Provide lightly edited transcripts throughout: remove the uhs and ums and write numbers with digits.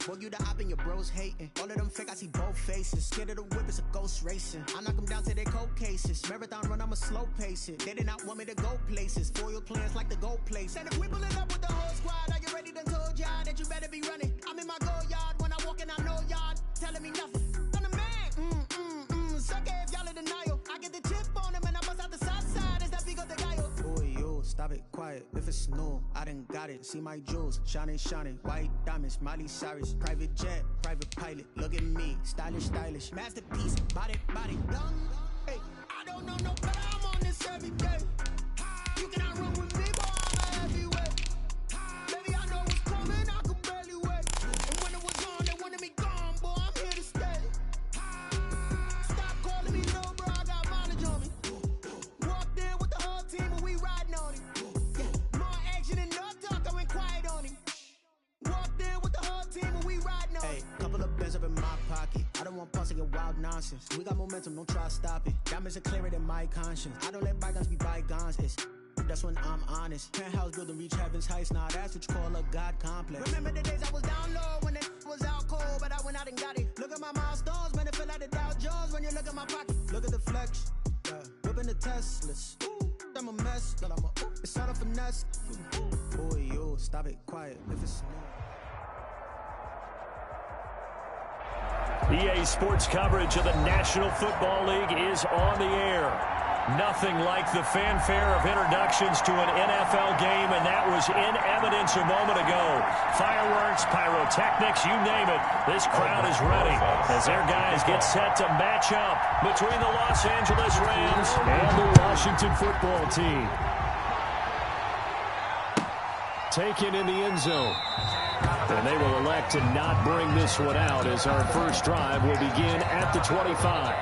Boy, you the op and your bros hating. All of them fake, I see both faces. Scared of the whip, it's a ghost racing. I knock them down to their cold cases. Marathon run, I'ma slow pace it. They did not want me to go places. Foil plans like the gold place. And if we pulling up with the whole squad, are you ready? Done told y'all that you better be running. I'm in my go yard. When I walk in, I know y'all telling me nothing. I'm the man. Suck it if y'all in denial. I get the chip on them and I bust out the south side. It's that Vigo de Gallo. Boy, yo, stop it, quiet. If it's new, I done got it. See my jewels, shining, shining. White diamonds, Miley Cyrus. Private jet, private pilot. Look at me, stylish, stylish. Masterpiece, body, body, done. Hey, I don't know no better. I'm on this every day. You cannot run with me, boy. I'm a heavyweight. Baby, I know what's coming. I could barely wait. And when it was on, they wanted me gone, boy. I'm here to stay. Stop calling me little bro. I got mileage on me. Walked in with the whole team and we riding on him. Yeah, more action and no talk. I went quiet on him. Walked in with the whole team and we riding on him. Hey, couple of bands up in my pocket. I don't want pulse and get wild nonsense. We got momentum, don't try to stop it. Diamonds are clearer than my conscience. I don't let bygones be bygones. That's when I'm honest. Penthouse building reach heaven's heights. Now that's what you call a God complex. Remember the days I was down low when it was out cold, but I went out and got it. Look at my milestones, man, it feel like the Dow Jones when you look at my pocket. Look at the flex, whipping the Teslas. I'm a mess, but it's all a finesse. Boy, yo, stop it, quiet. If it's EA Sports coverage of the National Football League is on the air. Nothing like the fanfare of introductions to an NFL game, and that was in evidence a moment ago. Fireworks, pyrotechnics, you name it. This crowd is ready as their guys get set to match up between the Los Angeles Rams and the Washington Football Team. Taken in the end zone. And they will elect to not bring this one out as our first drive will begin at the 25.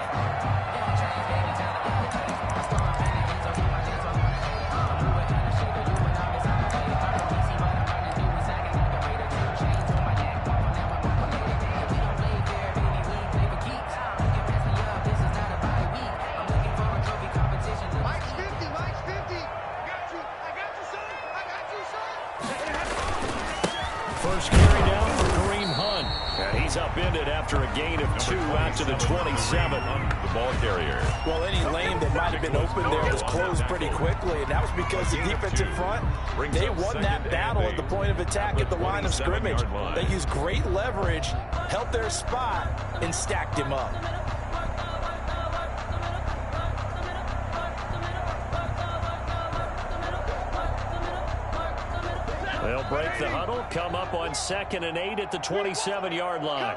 First carry down for Kareem Hunt. And he's upended after a gain of 2 out to the 27. The ball carrier. Well, any lane that might have been open there was closed pretty quickly, and that was because the defensive front, they won that battle at the point of attack at the line of scrimmage. They used great leverage, held their spot, and stacked him up. They'll break the huddle, come up on 2nd and 8 at the 27-yard line.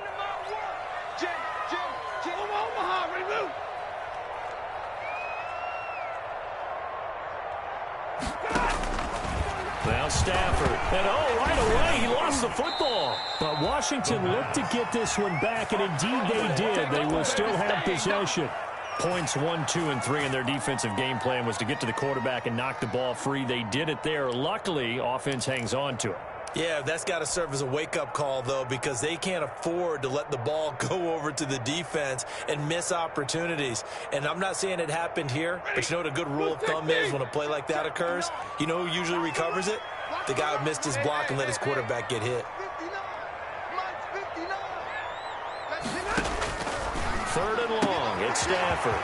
Now Stafford, and right away he lost the football. But Washington looked to get this one back, and indeed they did. They will still have possession. Points 1, 2, and 3 in their defensive game plan was to get to the quarterback and knock the ball free. They did it there. Luckily, offense hangs on to it. Yeah, that's got to serve as a wake-up call, though, because they can't afford to let the ball go over to the defense and miss opportunities. And I'm not saying it happened here, but you know what a good rule of thumb is when a play like that occurs? You know who usually recovers it? The guy who missed his block and let his quarterback get hit. 3rd and long, it's Stafford.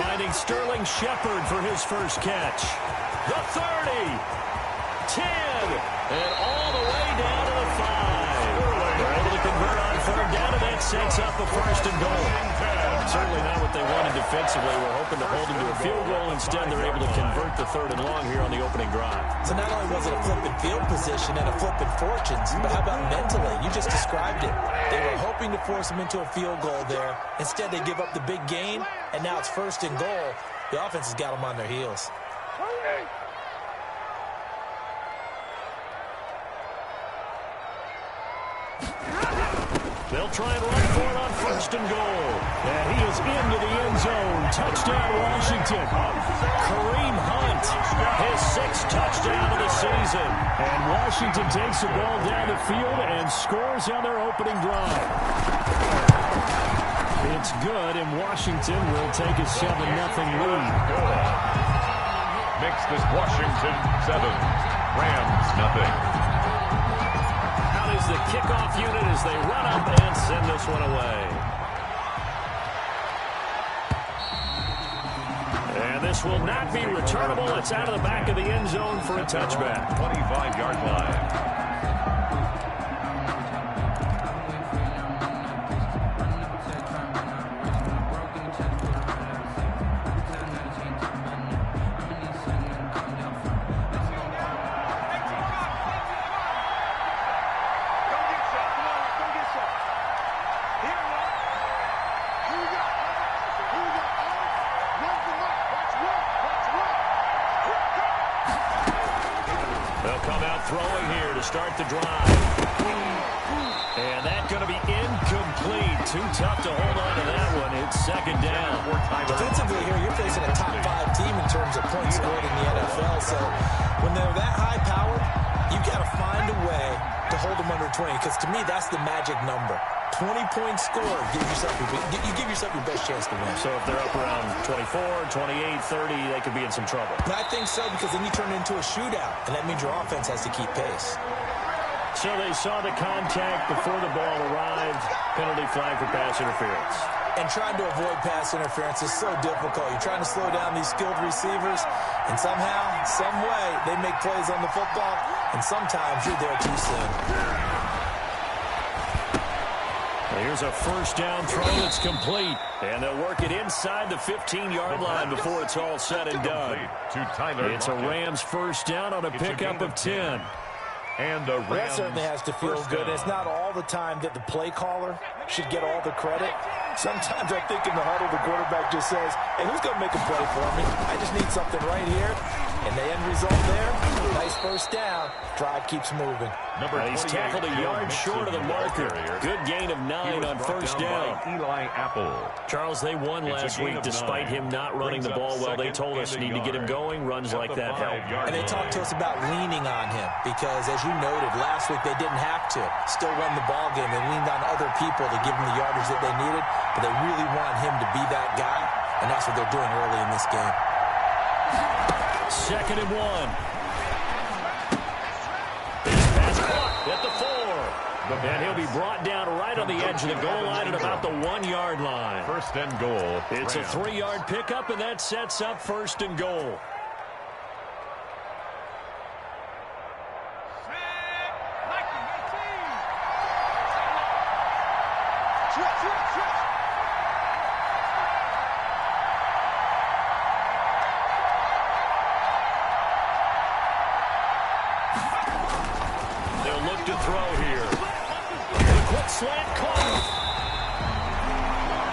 Finding Sterling Shepard for his first catch. The 30, 10, and all the way down to the 5. They're able to convert on 3rd down, and that sets up a 1st and goal. Certainly not what they wanted defensively. We're hoping to hold them to a field goal. Instead, they're able to convert the 3rd and long here on the opening drive. So not only was it a flipping field position and a flipping fortunes, but how about mentally? You just described it. They were hoping to force them into a field goal there. Instead, they give up the big gain, and now it's 1st and goal. The offense has got them on their heels. They'll try and run for it on 1st and goal. And he is into the end zone. Touchdown, Washington. Kareem Hunt, his 6th touchdown of the season. And Washington takes the ball down the field and scores on their opening drive. It's good, and Washington will take a 7-0 lead. Makes this Washington 7, Rams 0. How does the kickoff unit as they run up and send this one away. And this will not be returnable. It's out of the back of the end zone for a touchback. 25-yard line. Throwing here to start the drive. And that's going to be incomplete. Too tough to hold on to that one. It's second down. Defensively here, you're facing a top 5 team in terms of points scored in the NFL. So when they're that high-powered, you've got to find a way to hold them under 20. Because to me, that's the magic number. 20 points scored. You give yourself your best chance to win. So if they're up around 24, 28, 30, they could be in some trouble. I think so, because then you turn it into a shootout, and that means your offense has to keep pace. So they saw the contact before the ball arrived. Penalty flag for pass interference. And trying to avoid pass interference is so difficult. You're trying to slow down these skilled receivers, and somehow, some way, they make plays on the football, and sometimes you're there too soon. Here's a first down throw that's complete. And they'll work it inside the 15-yard line before it's all said and done. It's a Rams first down on a pickup of 10. And the That certainly has to feel good. It's not all the time that the play caller should get all the credit. Sometimes I think in the huddle, the quarterback just says, hey, who's going to make a play for me? I just need something right here. And the end result there, nice first down. Drive keeps moving. He's tackled a yard short of the marker. Good gain of 9 on first down. Eli Apple. Charles, they won last week despite him not running the ball well. They told us need to get him going. Runs like that help. And they talked to us about leaning on him because, as you noted, last week they didn't have to. Still won the ball game. They leaned on other people to give them the yardage that they needed, but they really want him to be that guy, and that's what they're doing early in this game. Second and 1. Pass caught at the 4. And he'll be brought down right on the edge of the goal line at about the 1-yard line. First and goal. It's a 3-yard pickup, and that sets up first and goal. Slant caught.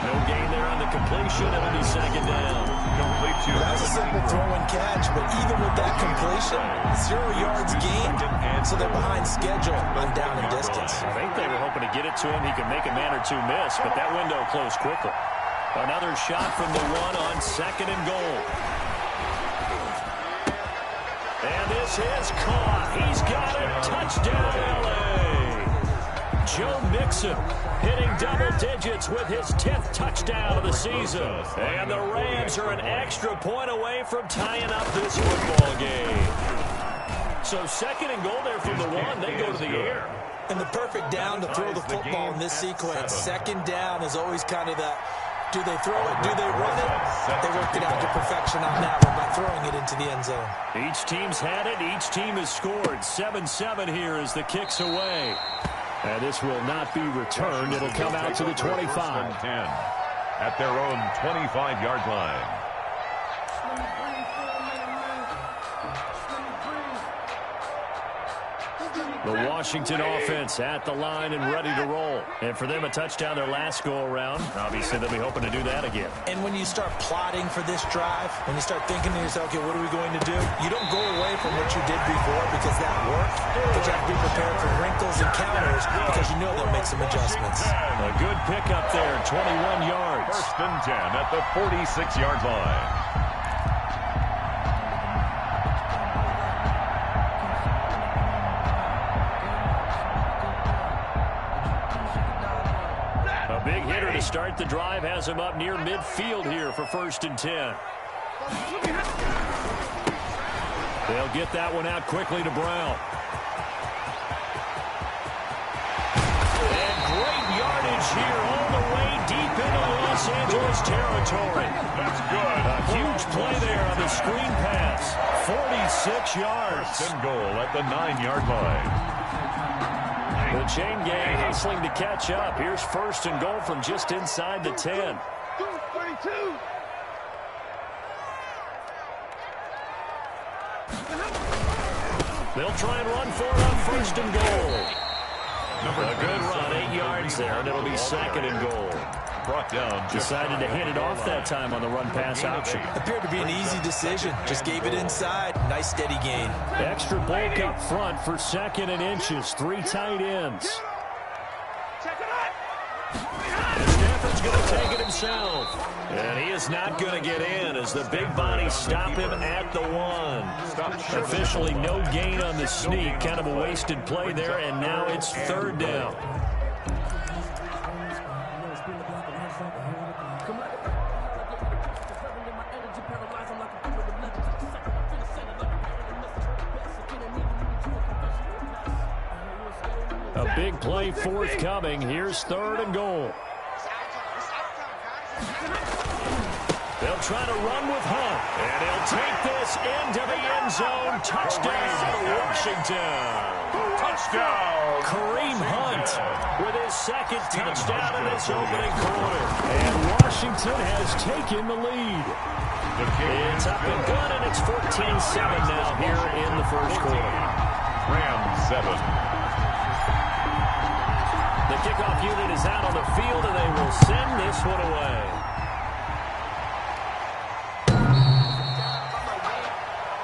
No gain there on the completion. It'll be second down. That was a simple throw and catch, but even with that completion, 0 yards gained, so they're behind schedule on down and distance. I think they were hoping to get it to him. He could make a man or two miss, but that window closed quickly. Another shot from the 1 on second and goal. And this is caught. He's got it. Touchdown, LA. Joe Mixon hitting double digits with his 10th touchdown of the season. And the Rams are an extra point away from tying up this football game. So second and goal there from the 1. They go to the air. And the perfect down to throw the football in this sequence. Second down is always kind of that, do they throw it, do they run it? They worked it out to perfection on that one by throwing it into the end zone. Each team's had it. Each team has scored. 7-7 here as the kick's away. And this will not be returned. It'll come out to the 25. At their own 25-yard line. The Washington offense at the line and ready to roll. And for them, a touchdown their last go-around. Obviously, they'll be hoping to do that again. And when you start plotting for this drive, when you start thinking to yourself, okay, what are we going to do? You don't go away from what you did before because that worked, but you have to be prepared for wrinkles and counters because you know they'll make some adjustments. A good pickup there, 21 yards. First and 10 at the 46-yard line. Big hitter to start the drive has him up near midfield here for first and 10. They'll get that one out quickly to Brown. Los Angeles territory. That's good. A huge play there on the screen pass. 46 yards. First and goal at the 9-yard line. The chain gang hustling to catch up. Here's first and goal from just inside the 10. They'll try and run for it on first and goal. A good run, 8 yards there, and it'll be second and goal. Brought down. Decided to hand it off that time on the run-pass option. Appeared to be an easy decision. Just gave it inside. Nice steady gain. Extra bulk up front for second and inches. 3 tight ends. Stafford's going to take it himself. And he is not going to get in as the big body stop him at the 1. Officially no gain on the sneak. Kind of a wasted play there, and now it's third down. A big play forthcoming. Here's third and goal. They'll try to run with Hunt, and he'll take this into the end zone. Touchdown, Washington. Touchdown. Kareem Hunt with his second touchdown in this opening quarter. And Washington has taken the lead. It's up and good, and it's 14-7 now here in the first quarter. Rams 7. The kickoff unit is out on the field, and they will send this one away.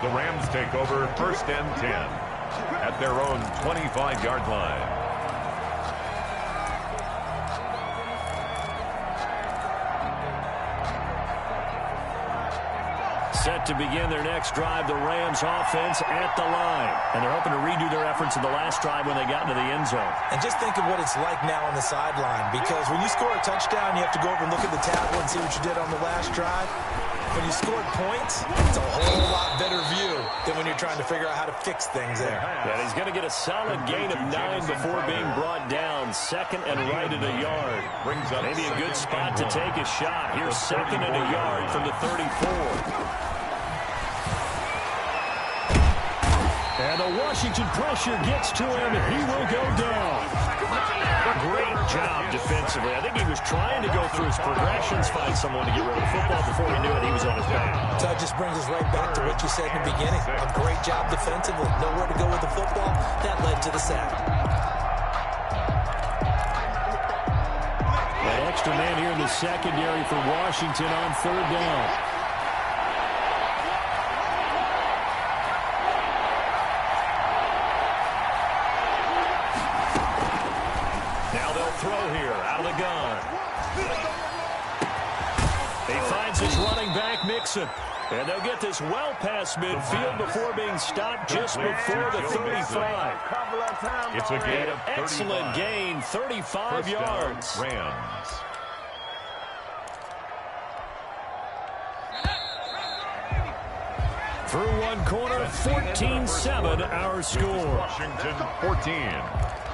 The Rams take over first and 10 at their own 25-yard line. Set to begin their next drive, the Rams offense at the line. And they're hoping to redo their efforts in the last drive when they got into the end zone. And just think of what it's like now on the sideline, because when you score a touchdown, you have to go over and look at the tablet and see what you did on the last drive. When you scored points, it's a whole lot better view than when you're trying to figure out how to fix things there. Yeah, he's going to get a solid gain of 9 before being brought down. Second and right at a yard. Maybe a good spot to take a shot. Here's second and a yard from the 34. And the Washington pressure gets to him, and he will go down. Great job defensively. I think he was trying to go through his progressions, find someone to get rid of the football. Before he knew it, he was on his back. So that just brings us right back to what you said in the beginning. A great job defensively. Nowhere to go with the football. That led to the sack. That extra man here in the secondary for Washington on third down. Throw here out of the gun. He finds his running back, Mixon. And they'll get this well past midfield before being stopped just before the 35. It's a gain of 35. Excellent gain, 35 yards. Rams. Through one quarter, 14-7 our score. Washington 14.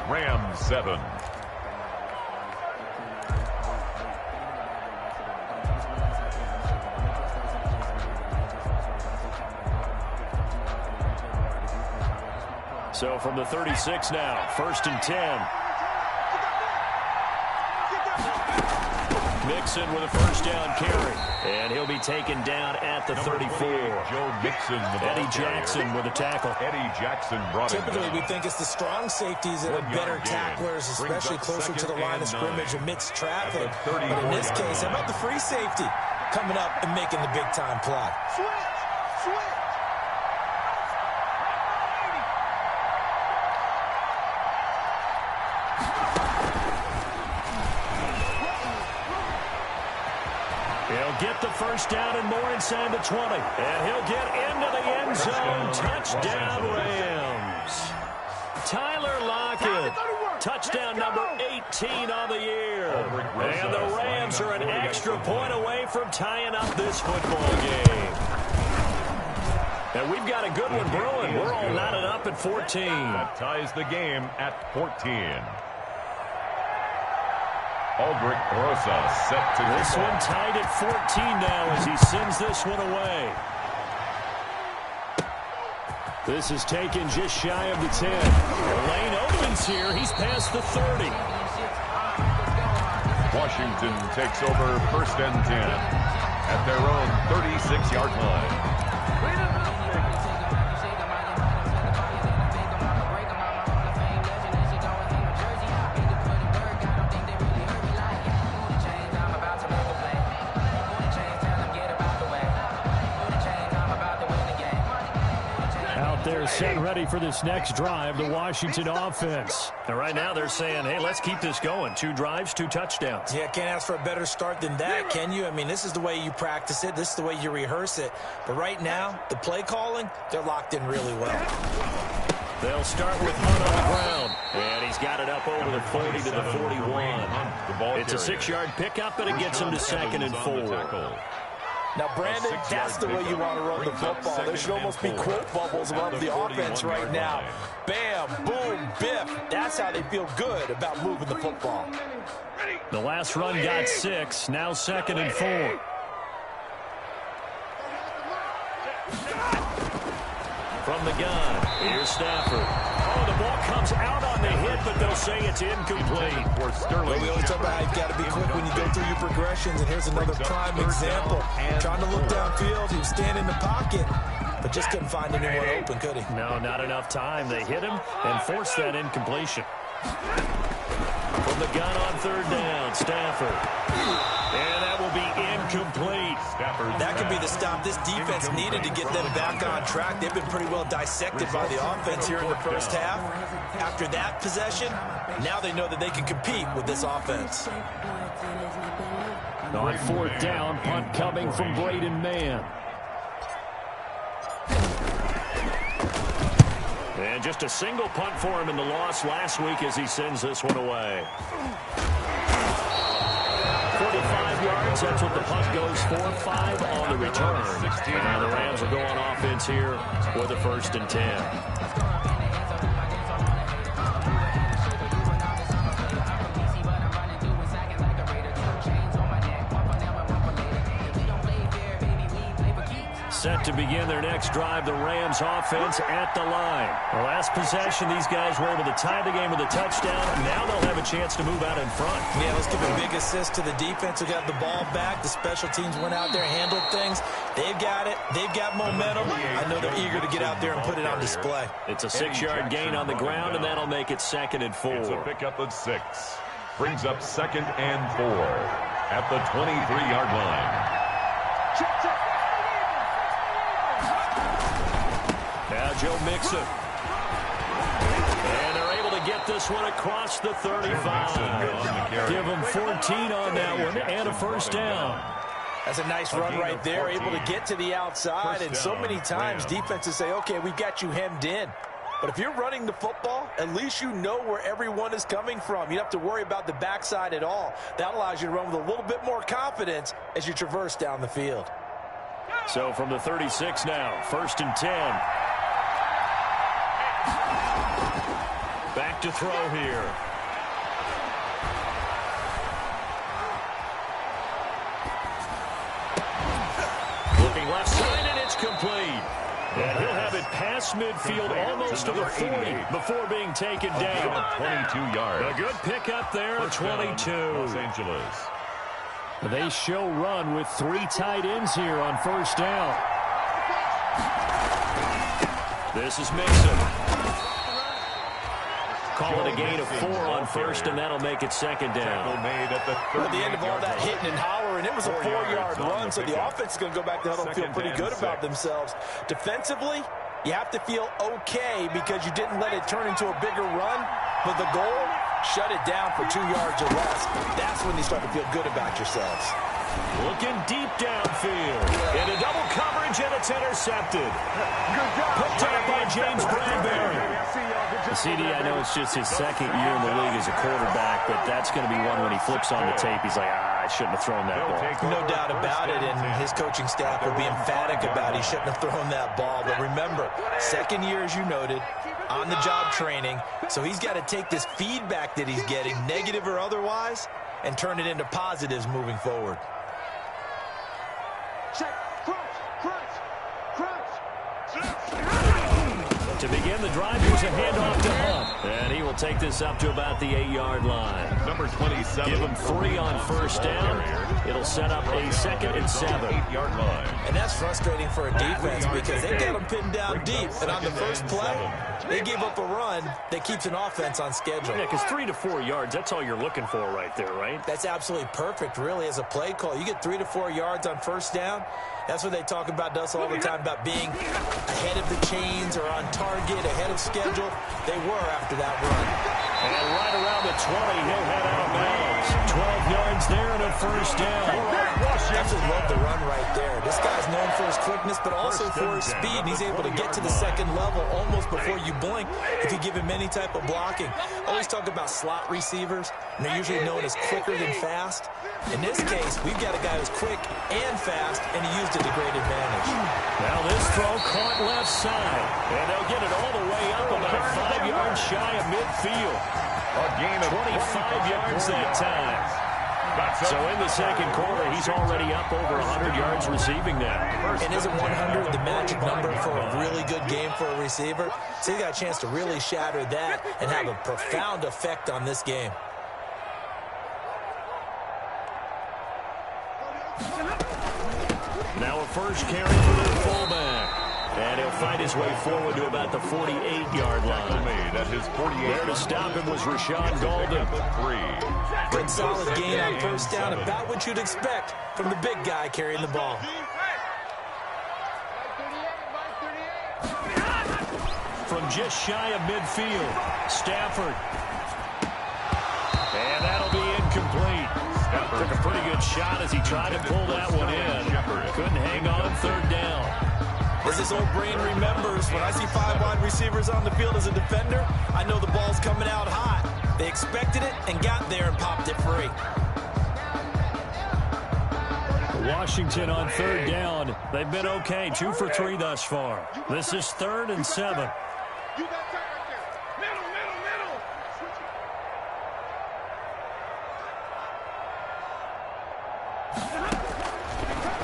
Rams 7. So from the 36 now, first and 10. Mixon with a first down carry. And he'll be taken down at the 34. Joe Mixon, the Eddie Jackson with a tackle. Eddie Jackson brought it Typically, down. we think it's the strong safeties that are better tacklers, especially closer to the line of scrimmage amidst traffic. But in this case, how about the free safety coming up and making the big-time play? He'll get the first down and more inside the 20. And he'll get into the end zone. Touchdown, Rams. Tyler Lockett. Touchdown number 18 on the year. And the Rams are an extra point away from tying up this football game. And we've got a good one brewing. We're all knotted up at 14. That ties the game at 14. Aldrich Rosa set to This kick one off. tied at 14 now as he sends this one away. This is taken just shy of the 10. The lane opens here. He's past the 30. Washington takes over 1st and 10 at their own 36-yard line. They're set ready for this next drive, the Washington offense. And right now they're saying, hey, let's keep this going. 2 drives, 2 touchdowns. Yeah, can't ask for a better start than that, can you? I mean, this is the way you practice it. This is the way you rehearse it. But right now, the play calling, they're locked in really well. They'll start with Hunt on the ground. And he's got it up over the 40 to the 41. It's a 6-yard pickup, and it gets him to 2nd and 4. Now, Brandon, that's the way you want to run the football. There should almost be quote bubbles above the offense right now. Bam, boom, biff. That's how they feel good about moving the football. The last run got 6, now 2nd and 4. From the gun, here's Stafford. Oh, the ball comes out on the hit, but they'll say it's incomplete. Well, we always talk about how you've got to be quick when you go through your progressions, and here's another prime example. Trying to look downfield, he was standing in the pocket, but just couldn't find anyone open, could he? No, not enough time. They hit him and forced that incompletion. From the gun on 3rd down, Stafford. And that will be incomplete. That could be the stop this defense needed to get them back on track. They've been pretty well dissected by the offense here in the first half. After that possession, now they know that they can compete with this offense. On 4th down, punt coming from Braden Mann. And just a single punt for him in the loss last week as he sends this one away. 45 yards, that's what the punt goes for. 5 on the return. And now the Rams will go on offense here with a 1st and 10. Set to begin their next drive, the Rams offense at the line. The last possession, these guys were able to tie the game with a touchdown. Now they'll have a chance to move out in front. Yeah, let's give a big assist to the defense who got the ball back. The special teams went out there, handled things. They've got it. They've got momentum. I know they're eager to get out there and put it on display. It's a 6-yard gain on the ground, and that'll make it 2nd and 4. It's a pickup of 6. Brings up 2nd and 4 at the 23-yard line. Now Joe Mixon. And they're able to get this one across the 35. Give them 14 on that one and a 1st down. That's a nice run right there, able to get to the outside. And so many times defenses say, okay, we've got you hemmed in. But if you're running the football, at least you know where everyone is coming from. You don't have to worry about the backside at all. That allows you to run with a little bit more confidence as you traverse down the field. So from the 36 now, 1st and 10. Back to throw here. Looking left side, and it's complete. And he'll have it past midfield almost to the 40 before being taken down. 22 yards. A good pickup there at 22. Los Angeles. They show run with 3 tight ends here on 1st down. This is Mixon. Call it a gain of 4 on 1st, and that'll make it 2nd down. At the end of all that hitting and hollering, it was a 4-yard run, so the offense is going to go back to huddle and feel pretty good about themselves. Defensively, you have to feel okay because you didn't let it turn into a bigger run, but the goal, shut it down for 2 yards or less. That's when you start to feel good about yourselves. Looking deep downfield. Into double coverage, and it's intercepted. Picked up by James Bradbury. CD, I know it's just his 2nd year in the league as a quarterback, but that's going to be one when he flips on the tape. He's like, I shouldn't have thrown that ball. No doubt about it, and his coaching staff will be emphatic about it. He shouldn't have thrown that ball. But remember, 2nd year, as you noted, on-the-job training, so he's got to take this feedback that he's getting, negative or otherwise, and turn it into positives moving forward. Check, crunch. To begin the drive, here's a handoff to Hunt. And he will take this up to about the 8-yard line. Number 27. Give him 3 on first down. It'll set up a 2nd and 7. 8-yard line. And that's frustrating for a defense because they got them pinned down deep. And on the first play, they gave up a run that keeps an offense on schedule. Yeah, because 3 to 4 yards, that's all you're looking for right there, right? That's absolutely perfect, really, as a play call. You get 3 to 4 yards on first down. That's what they talk about us all the time, about being ahead of the chains or on target, ahead of schedule. They were after that run. And right around the 20, he'll head out of bounds. 12 yards there and a first down. I absolutely love the run right there. This guy's known for his quickness, but also for his speed. And he's able to get to the second level almost before you blink if you give him any type of blocking. I always talk about slot receivers, and they're usually known as quicker than fast. In this case, we've got a guy who's quick and fast, and he used it to great advantage. Now this throw caught left side, and they'll get it all the way up about 5 yards shy of midfield. A gain of 25 yards that time. So in the second quarter, he's already up over 100 yards receiving now. And isn't 100 the magic number for a really good game for a receiver? So he got a chance to really shatter that and have a profound effect on this game. Now a first carry for their fullback. And he'll find his way forward to about the 48-yard line. Made at his 48. There to stop him was Rashawn Golden. 3. Good solid gain on first down, about what you'd expect from the big guy carrying the ball. From just shy of midfield, Stafford. And that'll be incomplete. Took a pretty good shot as he tried to pull that one in. Couldn't hang on third down. As this old brain remembers, when I see 5 wide receivers on the field as a defender, I know the ball's coming out hot. They expected it and got there and popped it free. Washington on third down. They've been okay, 2 for 3 thus far. This is 3rd and 7.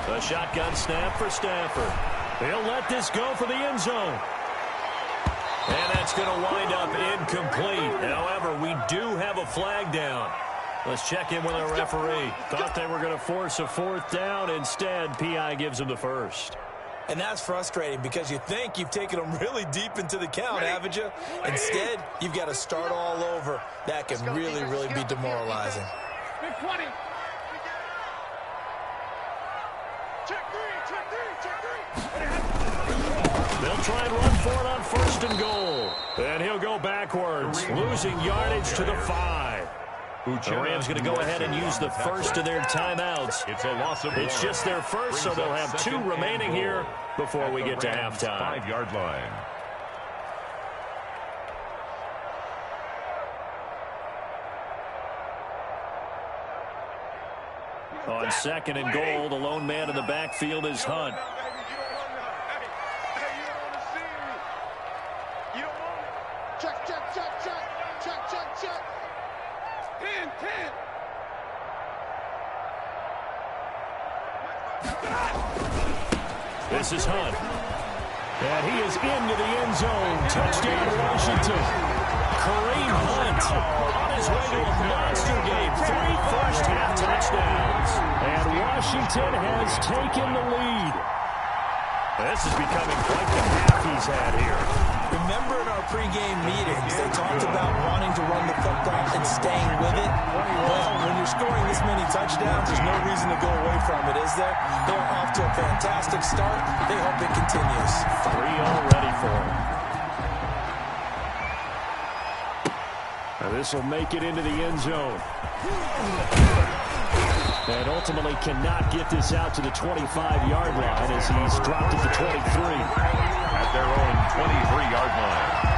A shotgun snap for Stafford. He'll let this go for the end zone. And that's going to wind up incomplete. However, we do have a flag down. Let's check in with our referee. Thought they were going to force a 4th down. Instead, PI gives them the first. And that's frustrating because you think you've taken them really deep into the count, haven't you? Instead, you've got to start all over. That can really, really be demoralizing. They'll try and run for it on 1st and goal. And he'll go backwards, losing yardage to the 5. The Rams going to go ahead and use the first of their timeouts. It's a loss of 1. It's just their first, so they'll have 2 remaining here before we get to halftime. 5-yard line. On 2nd and goal, the lone man in the backfield is Hunt. This is Hunt. And he is into the end zone. Touchdown, Washington. Kareem Hunt on his way to a monster game. 3 first-half touchdowns. And Washington has taken the lead. This is becoming quite the half he's had here. Remember in our pregame meetings, they talked about wanting to run the football and staying with it. Well, when you're scoring this many touchdowns, there's no reason to go away from it, is there? They're off to a fantastic start. They hope it continues. 3 already for him. Now this will make it into the end zone. And ultimately cannot get this out to the 25-yard line as he's dropped at the 23. At their own 23-yard line.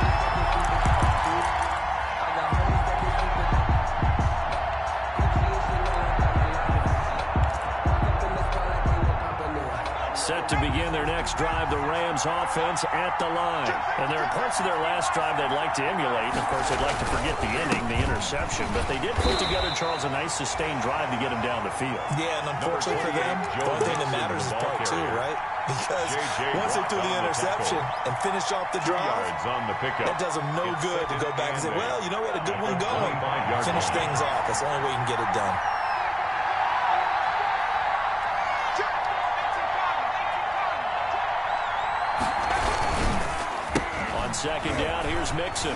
set to begin their next drive, the Rams offense at the line. And there are parts of their last drive they'd like to emulate. And, of course, they'd like to forget the ending, the interception. But they did put together, Charles, a nice sustained drive to get him down the field. Yeah, and unfortunately for them, the only thing that matters is part two, right? Because once they threw the interception and finished off the drive, that does them no good to go back and say, well, you know what, a good one going. Finish things off. That's the only way you can get it done. Second down, here's Mixon.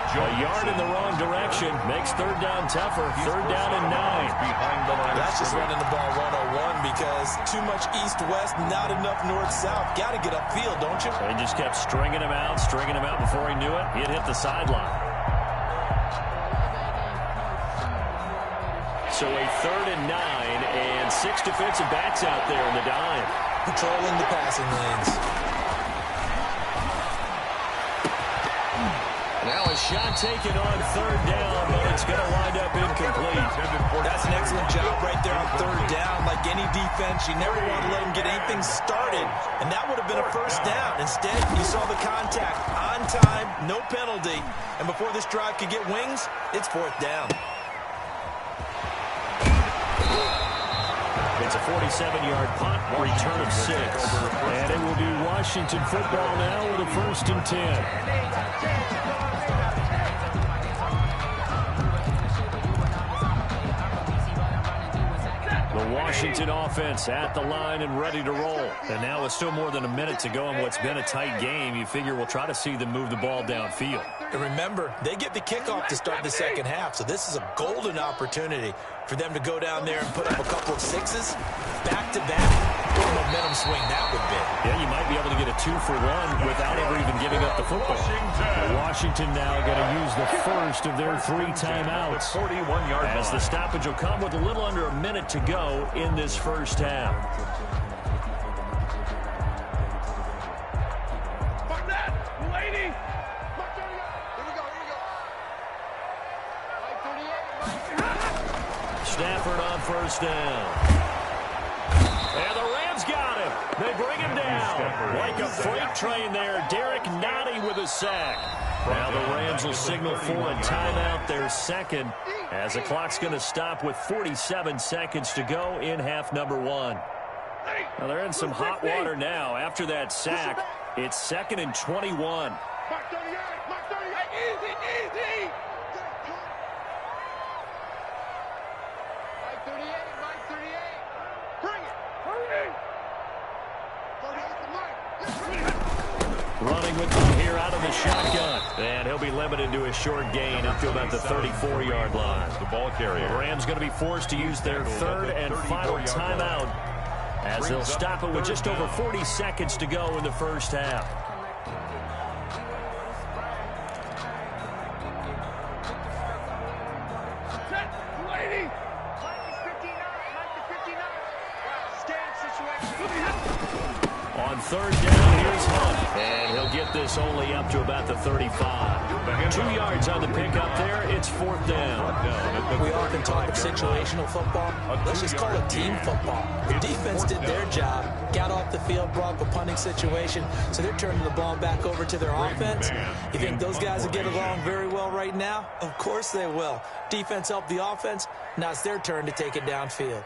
A yard in the wrong direction makes third down tougher. Third down and 9. That's just running the ball 101 because too much east-west, not enough north-south. Got to get upfield, don't you? They just kept stringing him out before he knew it. He'd hit the sideline. So a third and 9 and 6 defensive backs out there in the dime. Patrolling the passing lanes. Now a shot taken on third down, but it's going to wind up incomplete. That's an excellent job right there on third down. Like any defense, you never want to let them get anything started, and that would have been a first down. Instead, you saw the contact on time, no penalty, and before this drive could get wings, it's fourth down. It's a 47-yard punt, return of 6. And it will be Washington football now with a 1st and 10. The Washington offense at the line and ready to roll. And now with still more than a minute to go in what's been a tight game, you figure we'll try to see them move the ball downfield. And remember, they get the kickoff to start the second half, so this is a golden opportunity for them to go down there and put up a couple of sixes back-to-back. What a momentum swing that would be. Yeah, you might be able to get a 2-for-1 without ever even giving up the football. Washington now going to use the first of their 3 timeouts. As the stoppage will come with a little under a minute to go in this first half. Stafford on first down. And the Rams got him. They bring him down. Like a freight train there, Derek Nottie with a sack. Now the Rams will signal for a timeout, their second, as the clock's going to stop with 47 seconds to go in half number 1. Now they're in some hot water now. After that sack, it's 2nd and 21. Running with him here out of the shotgun. And he'll be limited to a short gain up to about the 34-yard line. The ball carrier. The Rams going to be forced to use their third and final timeout as they'll stop it with just over 40 seconds to go in the first half. On third down, here's Hunt. And he'll get this only up to about the 35. 2 yards on the pickup there. It's 4th down. We often talk of situational football. Let's just call it team football. The defense did their job, got off the field, brought up a punting situation, so they're turning the ball back over to their offense. You think those guys will get along very well right now? Of course they will. Defense helped the offense. Now it's their turn to take it downfield.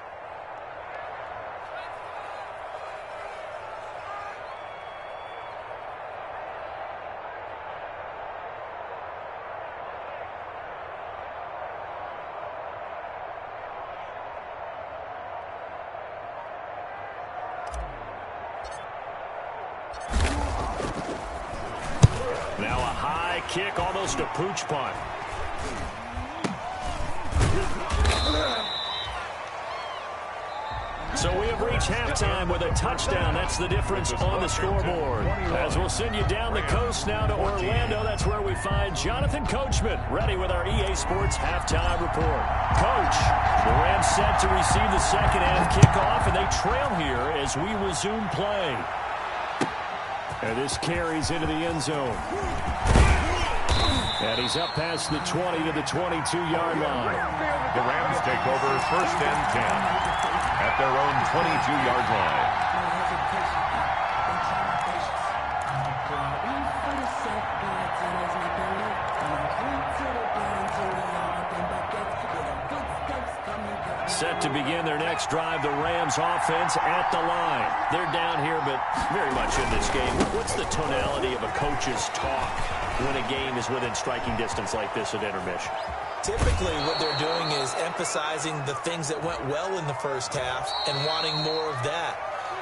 Now a high kick, almost a pooch punt. So we have reached halftime with a touchdown. That's the difference on the scoreboard. As we'll send you down the coast now to Orlando, that's where we find Jonathan Coachman, ready with our EA Sports halftime report. Coach, the Rams set to receive the second half kickoff, and they trail here as we resume play. And this carries into the end zone. And he's up past the 20 to the 22-yard line. The Rams take over 1st and 10 at their own 22-yard line. Set to begin their next drive, the Rams offense at the line. They're down here, but very much in this game. What's the tonality of a coach's talk when a game is within striking distance like this at intermission? Typically, what they're doing is emphasizing the things that went well in the first half and wanting more of that.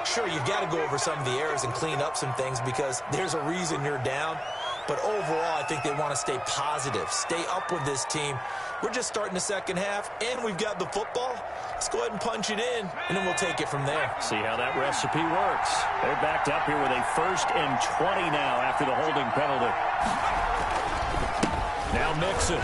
Sure, you've got to go over some of the errors and clean up some things because there's a reason you're down. But overall, I think they want to stay positive, stay up with this team. We're just starting the second half, and we've got the football. Let's go ahead and punch it in, and then we'll take it from there. See how that recipe works. They're backed up here with a 1st and 20 now after the holding penalty. Now Mixon.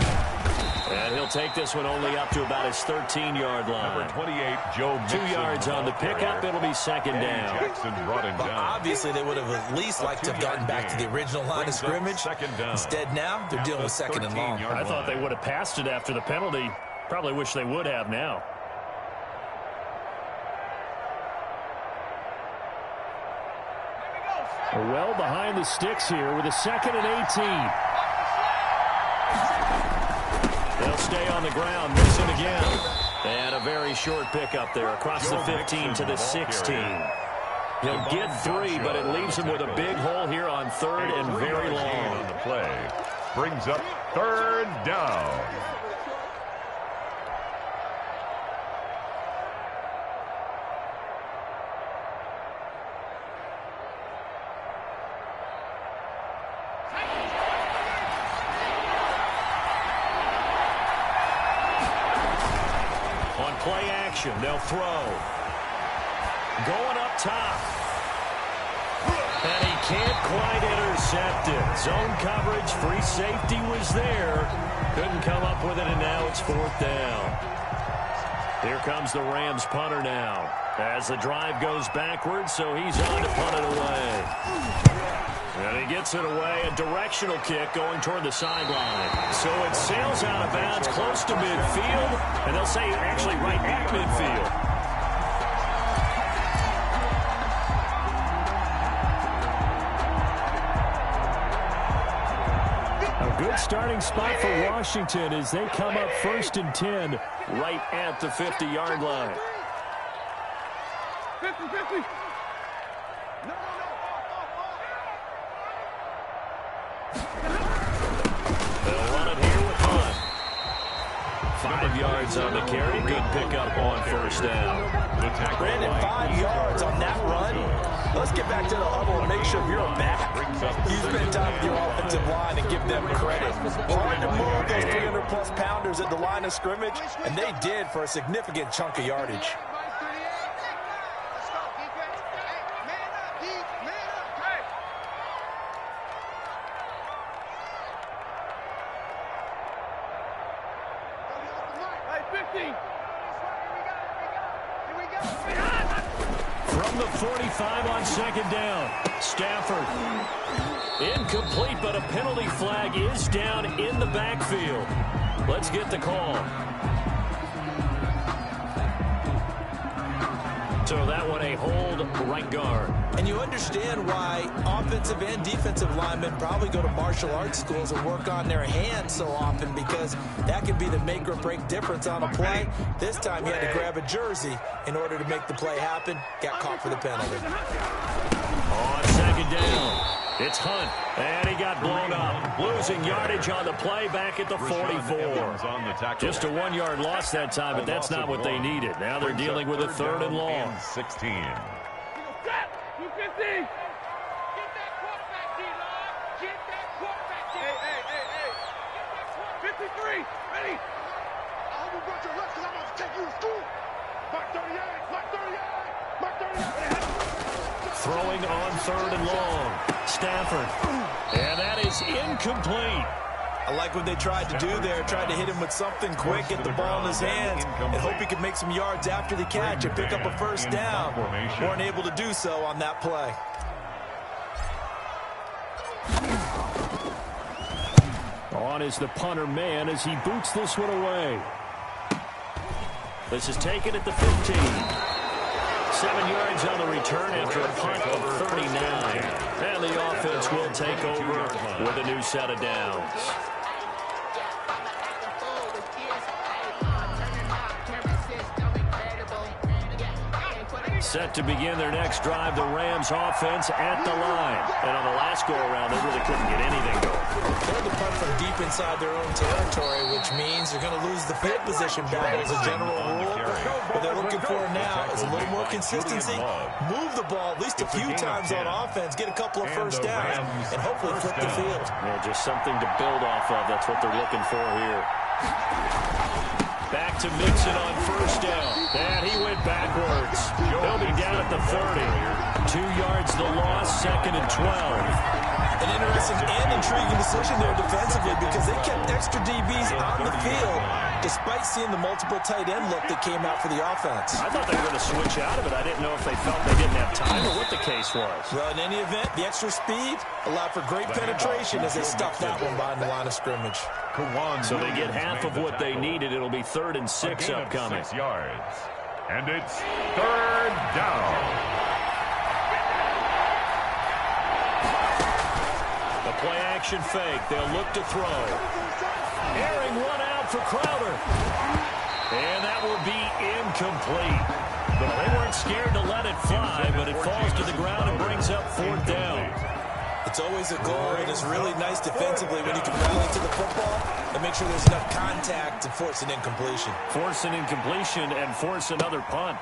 And he'll take this one only up to about his 13-yard line. Number 28, Joe Mixon. 2 yards on the pickup. It'll be 2nd down. Jackson brought him down. Obviously, they would have at least liked to have gotten back to the original line of scrimmage. Instead, now, they're dealing with 2nd and long. I thought they would have passed it after the penalty. Probably wish they would have now. Well behind the sticks here with a 2nd and 18. They'll stay on the ground. Mixon again. And a very short pickup there across the 15 to the 16. He'll get 3, but it leaves him with a big hole here on 3rd and very long. On the play. Brings up 3rd down. Play action. They'll throw. Going up top. And he can't quite intercept it. Zone coverage, free safety was there. Couldn't come up with it, and now it's 4th down. Here comes the Rams punter now. As the drive goes backwards, so he's on to punt it away. And he gets it away, a directional kick going toward the sideline. So it sails out of bounds close to midfield, and they'll say actually right at midfield. A good starting spot for Washington as they come up 1st and 10 right at the 50-yard line. 50-50. They'll run it here with Hunt. 5 yards on the carry. Good pickup on 1st down. Brandon, 5 yards on that run. Let's get back to the huddle and make sure you're back. You spend time with your offensive line and give them credit. Trying to move those 300-plus pounders at the line of scrimmage, and they did for a significant chunk of yardage. From the 45 on 2nd down. Stafford. Incomplete, but a penalty flag is down in the backfield. Let's get the call. So that one a hold right guard. And you understand why offensive and defensive linemen probably go to martial arts schools and work on their hands so often, because that can be the make or break difference on a play. This time he had to grab a jersey in order to make the play happen. Got caught for the penalty. On 2nd down, it's Hunt, and he got blown up. Losing yardage on the play back at the 44. Just a 1-yard loss that time, but that's not what they needed. Now they're dealing with a 3rd and long. 16. 250. Get that quarterback, D-line. Get that quarterback, D-line. Hey. 53. Ready? I hope you brought your left, because I'm about to take you to school. Mark 38. Mark 38. Mark 38. Throwing on 3rd and long. Stafford. And that is incomplete. I like what they tried to do there. Tried to hit him with something quick, get the ball in his hands, and hope he could make some yards after the catch and pick up a 1st down. Weren't able to do so on that play. On is the punter man as he boots this one away. This is taken at the 15. 7 yards on the return after a punt of 39. And the offense will take over with a new set of downs. Set to begin their next drive, the Rams offense at the line. And on the last go-around, they really couldn't get anything going. They're to punt from deep inside their own territory, which means they're going to lose the field position battle as a general rule. What they're looking for now is a little more consistency. Move the ball at least a few times on offense, get a couple of first downs, and hopefully flip the field. Yeah, just something to build off of. That's what they're looking for here. Back to Mixon on first down. And he went backwards. He'll be down at the 30. 2 yards the loss, 2nd and 12. An interesting and intriguing decision there defensively because they kept extra DBs on the field despite seeing the multiple tight end look that came out for the offense. I thought they were going to switch out of it. I didn't know if they felt they didn't have time or what the case was. Well, in any event, the extra speed allowed for great penetration as they stuffed that one behind the line of scrimmage. So they get half of what they needed. It'll be 3rd and 6 upcoming. 6 yards. And it's 3rd down. The play-action fake. They'll look to throw. Airing one out for Crowder. And that will be incomplete. They weren't scared to let it fly, but it falls to the ground and brings up 4th down. It's always a goal, and it's really nice defensively when you can rally to the football and make sure there's enough contact to force an incompletion. Force an incompletion and force another punt.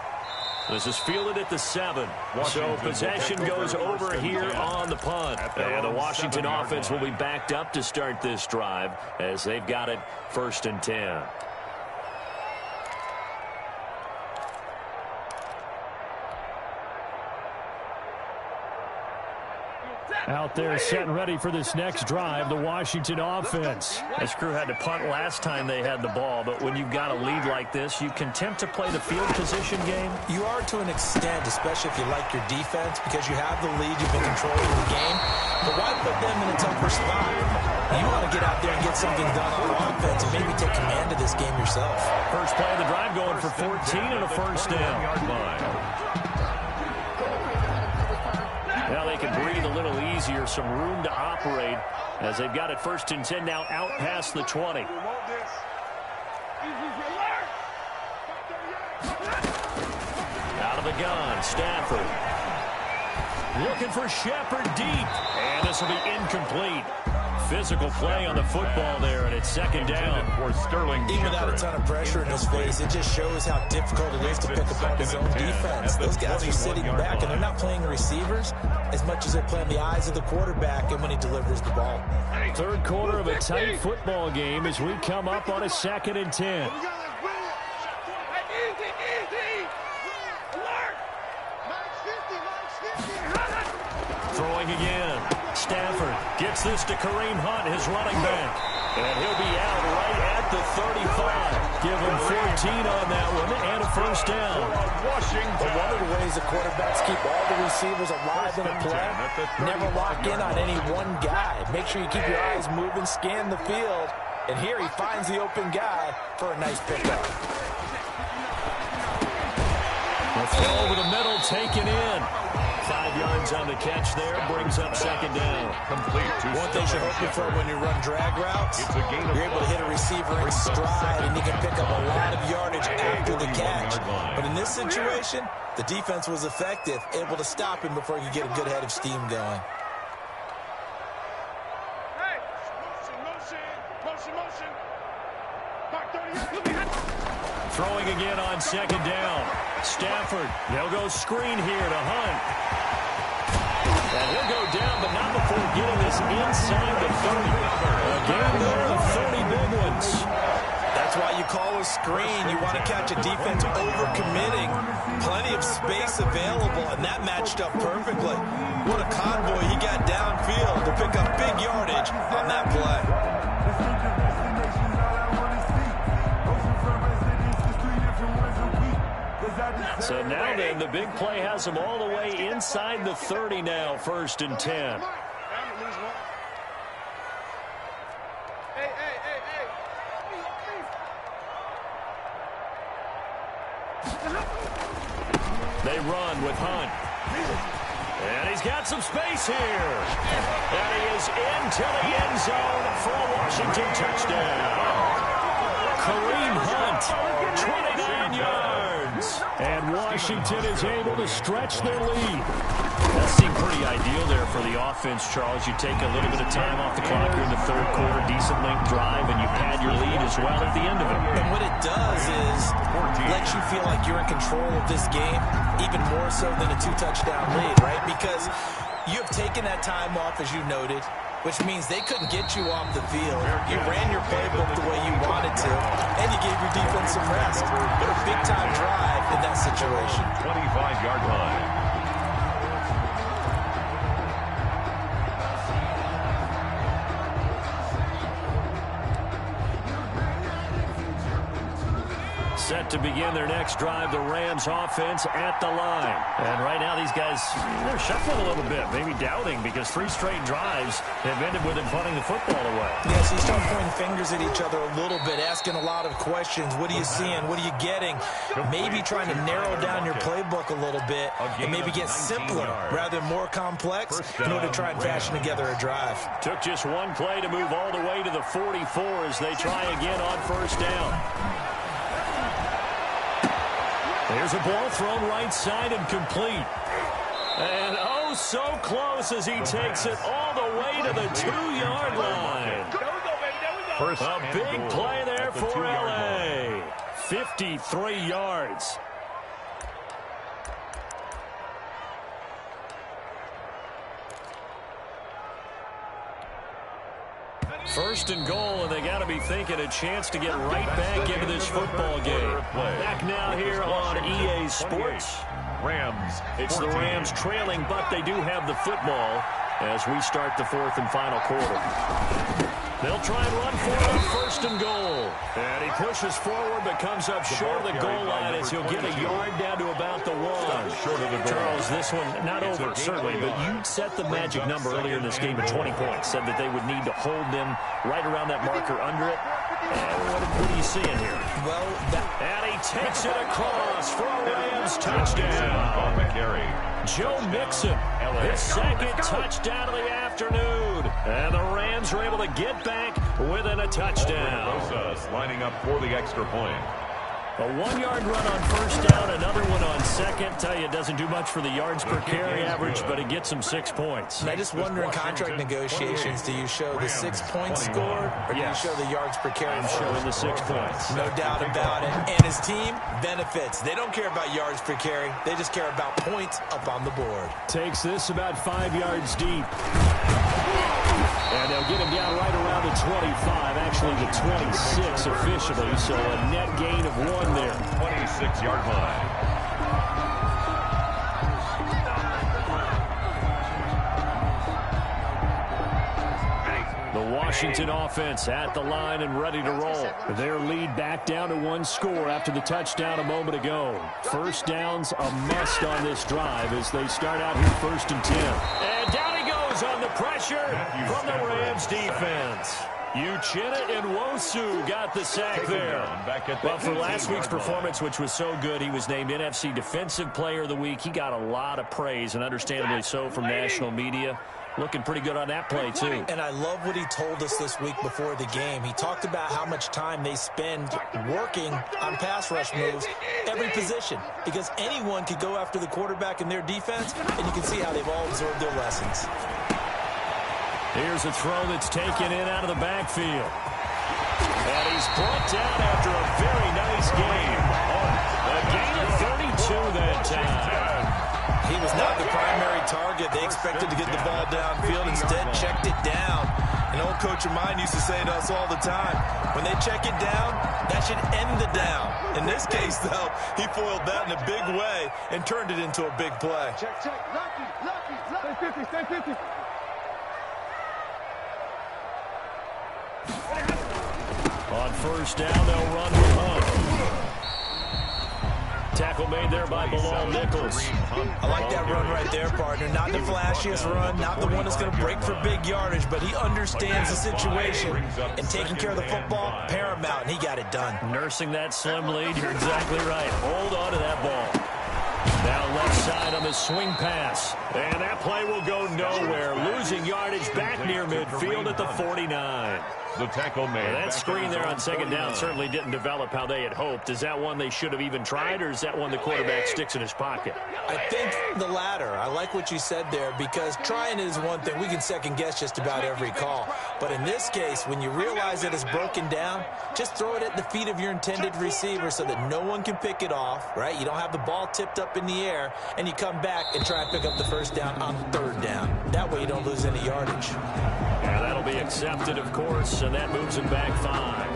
This is fielded at the 7. So possession goes over here on the punt. And the Washington offense will be backed up to start this drive as they've got it 1st and 10. Out there set and ready for this next drive, the Washington offense. This crew had to punt last time they had the ball, but when you've got a lead like this, you can tempt to play the field position game. You are to an extent, especially if you like your defense, because you have the lead, you've been controlling the game. But why put them in a tougher spot? You want to get out there and get something done on offense and maybe take command of this game yourself. First play of the drive going for 14 and a first down. Now they can breathe a little easier, some room to operate as they've got it 1st and 10 now out past the 20. Out of the gun, Stafford. Looking for Shepard deep, and this will be incomplete. Physical play on the football there, and it's 2nd down. For Sterling Even without a ton of pressure in his face, it just shows how difficult it is to pick apart his own defense. Those guys are sitting back, and they're not playing receivers as much as they're playing the eyes of the quarterback and when he delivers the ball. 3rd quarter of a tight football game as we come up on a 2nd and 10. Throwing again. Stafford gets this to Kareem Hunt, his running back. And he'll be out right at the 35. Give him 14 on that one and a first down. But one of the ways the quarterbacks keep all the receivers alive in a play, never lock in on any one guy. Make sure you keep your eyes moving, scan the field. And here he finds the open guy for a nice pickup. The throw over the middle, taken in. 5 yards on the catch there, brings up 2nd down. One thing you're hoping for when you run drag routes, you're able to hit a receiver in stride, and you can pick up a lot of yardage after the catch. But in this situation, the defense was effective, able to stop him before he could get a good head of steam going. Throwing again on 2nd down. Stafford, they'll go screen here to Hunt. And he'll go down, but not before getting this inside the 30. A game there of 30 big ones. That's why you call a screen. You want to catch a defense over-committing. Plenty of space available, and that matched up perfectly. What a convoy he got downfield to pick up big yardage on that play. So now then, the big play has them all the way inside the 30 now, 1st and 10. They run with Hunt. And he's got some space here. And he is into the end zone for a Washington touchdown. Kareem Hunt, 29 yards. And Washington is able to stretch their lead. That seemed pretty ideal there for the offense, Charles. You take a little bit of time off the clock here in the third quarter, decent length drive, and you pad your lead as well at the end of it. And what it does is let you feel like you're in control of this game, even more so than a 2-touchdown lead, right? Because you have taken that time off, as you noted, which means they couldn't get you off the field. You ran your playbook the way you wanted to, and you gave your defense some rest. But a big-time drive in that situation. 25-yard line. Set to begin their next drive, the Rams offense at the line. And right now these guys, they're shuffling a little bit, maybe doubting, because 3 straight drives have ended with them punting the football away. Yeah, so you start pointing fingers at each other a little bit, asking a lot of questions. What are you seeing? What are you getting? Maybe trying to narrow down your playbook a little bit and maybe get simpler rather than more complex in order to try and fashion together a drive. Took just one play to move all the way to the 44 as they try again on first down. There's a ball thrown right side and complete. And oh, so close as he takes it all the way to the 2-yard line. A big play there for LA. 53 yards. First and goal, and they got to be thinking a chance to get right back into this football game. Back now here on EA Sports. It's the Rams trailing, but they do have the football as we start the 4th and final quarter. They'll try and run for it on first and goal. And he pushes forward but comes up short of the goal line as he'll get a yard down to about the 1. Charles, this one not over, certainly, but you set the magic number earlier in this game at 20 points. Said that they would need to hold them right around that marker under it. What are you seeing here? Well, and he takes it across for a Rams touchdown. On the carry. Joe Mixon, his second touchdown of the afternoon. And the Rams are able to get back within a touchdown. Rosas lining up for the extra point. A 1-yard run on first down, another one on second. Tell you, it doesn't do much for the yards per carry average, but it gets them 6 points. And I just wonder in contract negotiations, do you show the 6 points scored, or do you show the yards per carry? I'm showing the 6 points. No doubt about it. And his team benefits. They don't care about yards per carry. They just care about points up on the board. Takes this about 5 yards deep. And they'll get him down right around the 25, actually the 26 officially, so a net gain of 1 there. 26-yard line. The Washington offense at the line and ready to roll. Their lead back down to 1 score after the touchdown a moment ago. First downs a must on this drive as they start out here 1st and 10. And down he goes on the pressure from the Rams defense. Uchenna and Nwosu got the sack there. Well, for last week's performance, which was so good, he was named NFC Defensive Player of the Week. He got a lot of praise, and understandably so, from national media. Looking pretty good on that play, too. And I love what he told us this week before the game. He talked about how much time they spend working on pass rush moves, every position, because anyone could go after the quarterback in their defense, and you can see how they've all absorbed their lessons. Here's a throw that's taken in out of the backfield. And he's brought down after a very nice game. A gain of 32 that time. He was not the primary target. They expected to get the ball downfield. Instead, checked it down. An old coach of mine used to say to us all the time, when they check it down, that should end the down. In this case, though, he foiled that in a big way and turned it into a big play. Check. Lucky. Stay 50. On first down, they'll run with Hunt. tackle made there by Bilal Nichols. I like that run right there, partner. Not the flashiest run, not the one that's going to break for big yardage, but he understands the situation, and taking care of the football, paramount, and he got it done. Nursing that slim lead, you're exactly right. Hold on to that ball. Now left side on the swing pass. And that play will go nowhere. Losing yardage back near midfield at the 49. The tackle made. That screen there on second down certainly didn't develop how they had hoped. Is that one they should have even tried, or is that one the quarterback sticks in his pocket? I think the latter. I like what you said there, because trying is one thing. We can second guess just about every call. But in this case, when you realize that it's broken down, just throw it at the feet of your intended receiver so that no one can pick it off, right? You don't have the ball tipped up in the air, and you come back and try and pick up the first down on third down. That way you don't lose any yardage. Yeah, that'll be accepted, of course, and that moves him back 5.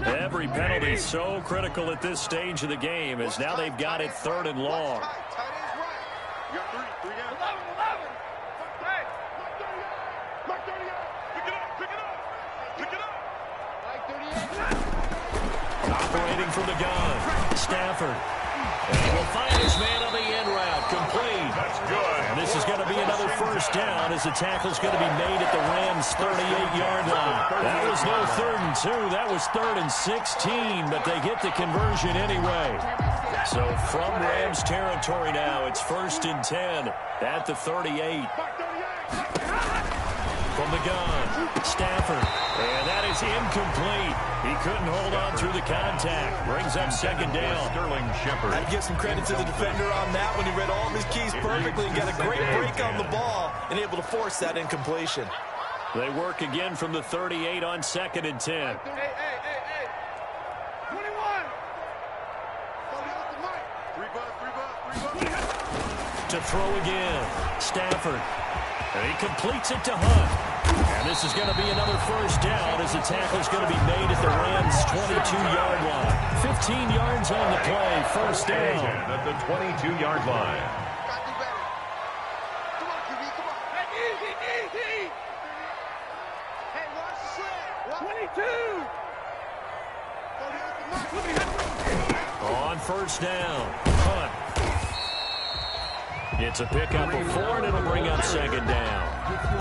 Every penalty so critical at this stage of the game, as now they've got it 3rd and long. Operating from the gun, Stafford. And he will find his man on the end route, complete. That's good. And this is going to be another first down, as the tackle's going to be made at the Rams' 38-yard line. That was no 3rd and 2. That was 3rd and 16, but they get the conversion anyway. So from Rams territory now, it's 1st and 10 at the 38. From the gun, Stafford, and that is incomplete. He couldn't hold on through the contact. Brings up 2nd down. Sterling Shepard. I'd give some credit to the defender on that when he read all of his keys perfectly and got a great break on the ball and able to force that incompletion. They work again from the 38 on 2nd and 10. Hey. 21. To throw again, Stafford. And he completes it to Hunt. And this is going to be another first down, as the tackle's going to be made at the Rams' 22-yard line. 15 yards on the play, first down. At the 22-yard line. Come on, QB, come on. Hey, easy. Hey, watch the sled. 22. On first down, Hunt. It's a pickup of 4, and it'll bring up 2nd down.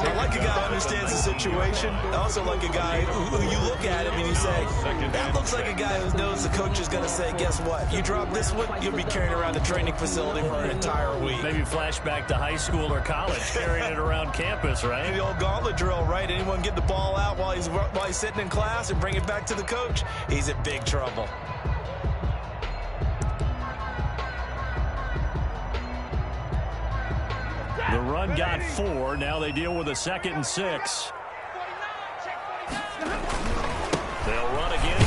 I like a guy who understands the situation. I also like a guy who you look at him and you say, that looks like a guy who knows the coach is going to say, guess what? You drop this one, you'll be carrying around the training facility for an entire week. Maybe flashback to high school or college, carrying it around campus, right? The old gauntlet drill, right? Anyone get the ball out while he's sitting in class and bring it back to the coach, he's in big trouble. The run got 4. Now they deal with a 2nd and 6. They'll run again.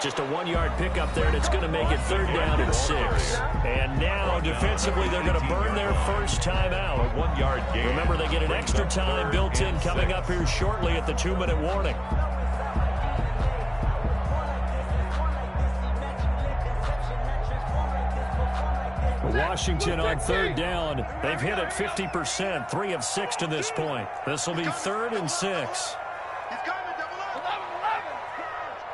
Just a 1-yard pickup there, and it's going to make it 3rd down and 6. And now, defensively, they're going to burn their first timeout. A 1-yard gain. Remember, they get an extra time built in coming up here shortly at the 2-minute warning. Washington on 3rd down. They've hit it 50%, 3 of 6 to this point. This will be 3rd and 6. He's coming, double up. 11.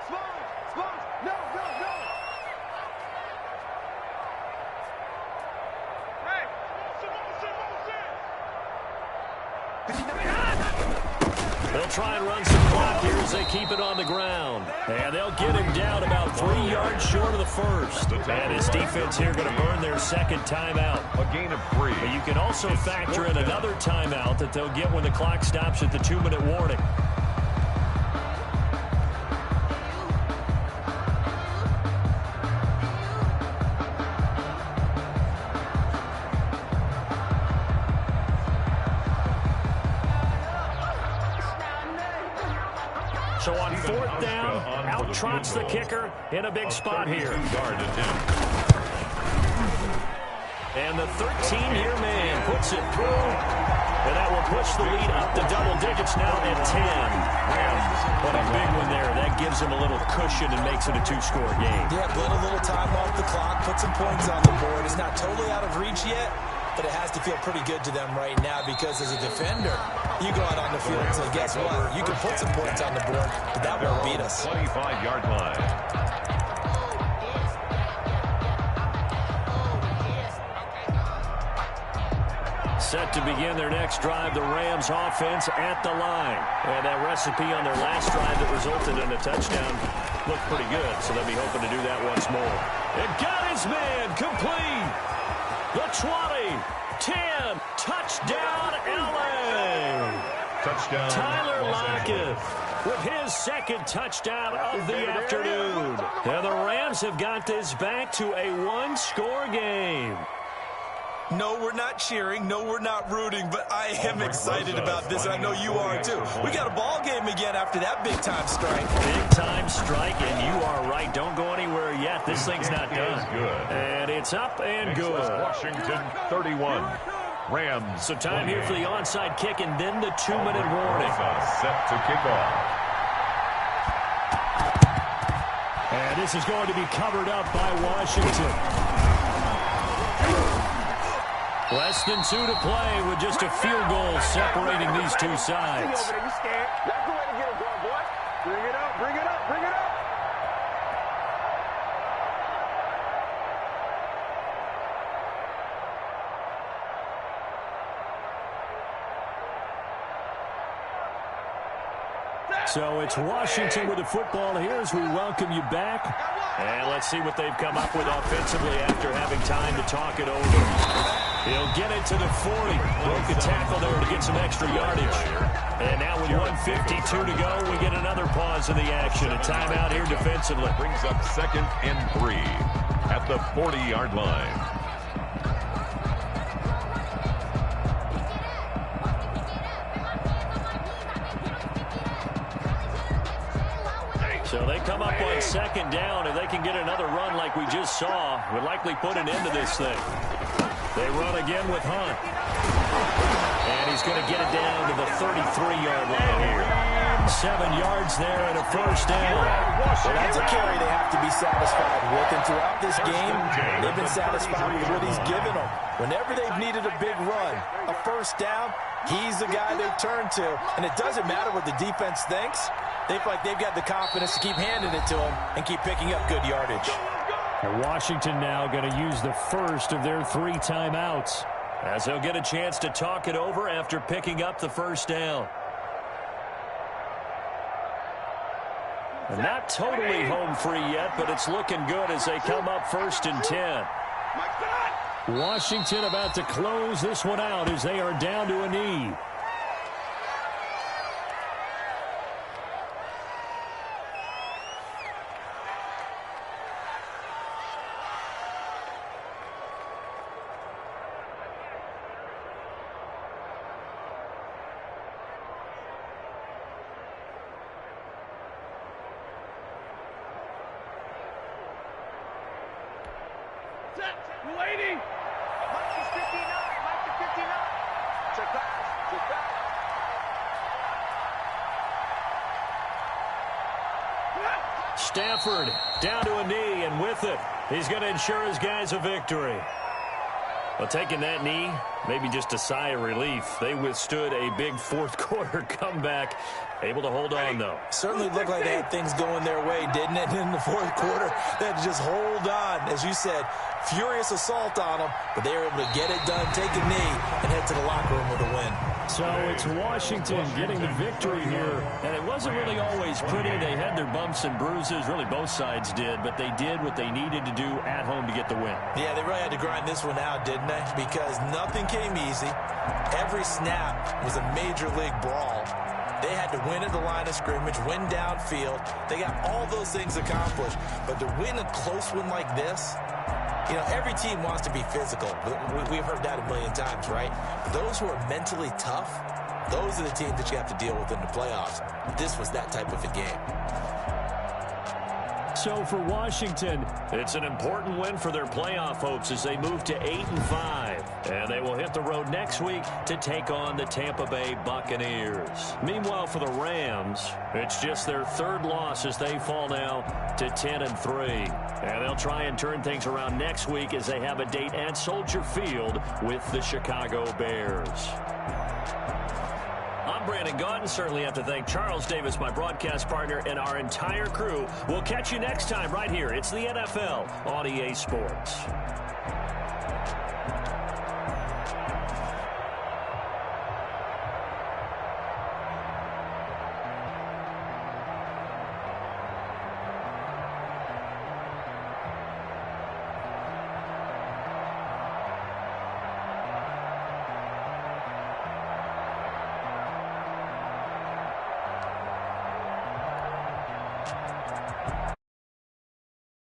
Small. No. Hey, They'll try and run some clock here as they keep it on the ground. And they'll get him down about 3 yards short of the first. And his defense here going to burn their 2nd timeout. A gain of 3. But you can also factor in another timeout that they'll get when the clock stops at the 2-minute warning. So on 4th down, out trots the kicker in a big spot here. And the 13-year man puts it through, and that will push the lead up to double digits now at 10. What a big one there. That gives him a little cushion and makes it a 2-score game. Yeah, bled a little time off the clock, put some points on the board. It's not totally out of reach yet, but it has to feel pretty good to them right now because as a defender, you go out on the field and say, guess what? You can put some points on the board, but that won't beat us. 25-yard line. Set to begin their next drive, the Rams offense at the line. And that recipe on their last drive that resulted in a touchdown looked pretty good, so they'll be hoping to do that once more. And got his man complete. The 20, 10, touchdown LA. Touchdown. Tyler Lockett with his second touchdown of the afternoon. And the Rams have got this back to a one-score game. No, we're not cheering. No, we're not rooting, but I am excited about this, and I know you are too. We got a ball game again after that big-time strike. Big-time strike, and you are right. Don't go anywhere yet. This thing's not done. And it's up and good. Washington 31. Rams. So time here for the onside kick, and then the 2-minute warning. Set to kick off. And this is going to be covered up by Washington. Less than 2 to play with just a field goal separating these two sides. That's the way to get it going, boy. Bring it up, bring it up, bring it up. So it's Washington with the football here as we welcome you back. And let's see what they've come up with offensively after having time to talk it over. He'll get it to the 40. Broke a tackle there to get some extra yardage. And now with 1:52 to go, we get another pause in the action. A timeout here defensively. Brings up 2nd and 3 at the 40-yard line. So they come up on 2nd down. If they can get another run like we just saw, would likely put an end to this thing. They run again with Hunt. And he's going to get it down to the 33-yard line here. 7 yards there and a first down. Well, that's a carry they have to be satisfied with. And throughout this game, they've been satisfied with what he's given them. Whenever they've needed a big run, a first down, he's the guy they've turned to. And it doesn't matter what the defense thinks. They feel like they've got the confidence to keep handing it to him and keep picking up good yardage. And Washington now going to use the first of their 3 timeouts as they'll get a chance to talk it over after picking up the first down. And not totally home free yet, but it's looking good as they come up 1st and 10. Washington about to close this one out as they are down to a knee. Lady! Mike is 59. Mike is 59. Check pass. Check pass. Stafford down to a knee, and with it, he's going to ensure his guys a victory. Well, taking that knee, maybe just a sigh of relief. They withstood a big fourth-quarter comeback. Able to hold on, though. Certainly looked like they had things going their way, didn't it? In the fourth quarter, they had to just hold on. As you said, furious assault on them, but they were able to get it done, take a knee, and head to the locker room with a win. So it's Washington getting the victory here, and it wasn't really always pretty. They had their bumps and bruises, really both sides did, but they did what they needed to do at home to get the win. Yeah, they really had to grind this one out, didn't they? Because nothing came easy. Every snap was a major league brawl. They had to win at the line of scrimmage, win downfield. They got all those things accomplished, but to win a close one like this, you know, every team wants to be physical. We've heard that a million times, right? Those who are mentally tough, those are the teams that you have to deal with in the playoffs. This was that type of a game. so for Washington. It's an important win for their playoff hopes as they move to 8-5. And they will hit the road next week to take on the Tampa Bay Buccaneers. Meanwhile, for the Rams, it's just their third loss as they fall now to 10-3. And they'll try and turn things around next week as they have a date at Soldier Field with the Chicago Bears. I'm Brandon Gaudin. Certainly have to thank Charles Davis, my broadcast partner, and our entire crew. We'll catch you next time right here. It's the NFL on EA Sports.